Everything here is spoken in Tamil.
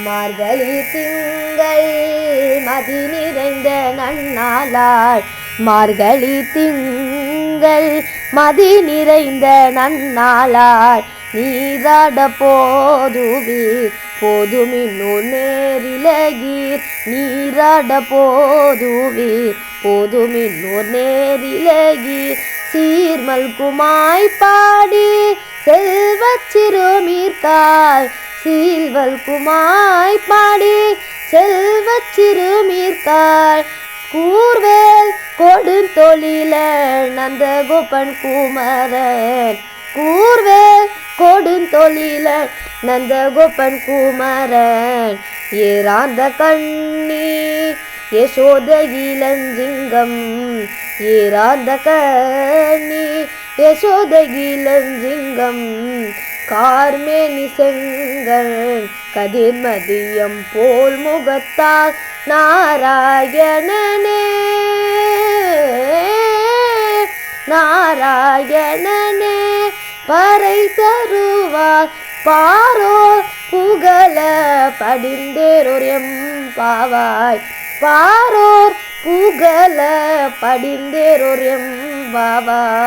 மார்கழி திங்கள் மதி நிறைந்த நன்னாளாய் மார்கழி திங்கள் மதி நிறைந்த நன்னாளாய் நீராட போதுவீர் போதுமின்னோர் நேரிலகீர் நீராட போதுவீர் போதுமின்னோர் நேரிலகீர் சீர்மல்குமாய் பாடி செல்வச் சிறுமீர்காய் சீல்வல்குமாய் பாடி செல்வச் சிறுமீர்காய் கூர்வேல் கொடுந்தொழிலன் நந்தகோபன் குமரன் கூர்வேல் கொடுந்தொழிலன் நந்தகோபன் குமரன் ஏராந்த கண்ணி யசோத இளஞ்சிங்கம் ஏராந்த கண்ணி யசோத இளஞ்சிங்கம் கார்மேனி செங்கல் கதிர்மதியம் போல் முகத்தால் நாராயணனே நாராயணனே பறை தருவார் பாரோர் புகழ படிந்தேரோர் எம்பாவாய் பாரோர் புகழ படிந்தேரோர் எம்பாவாய்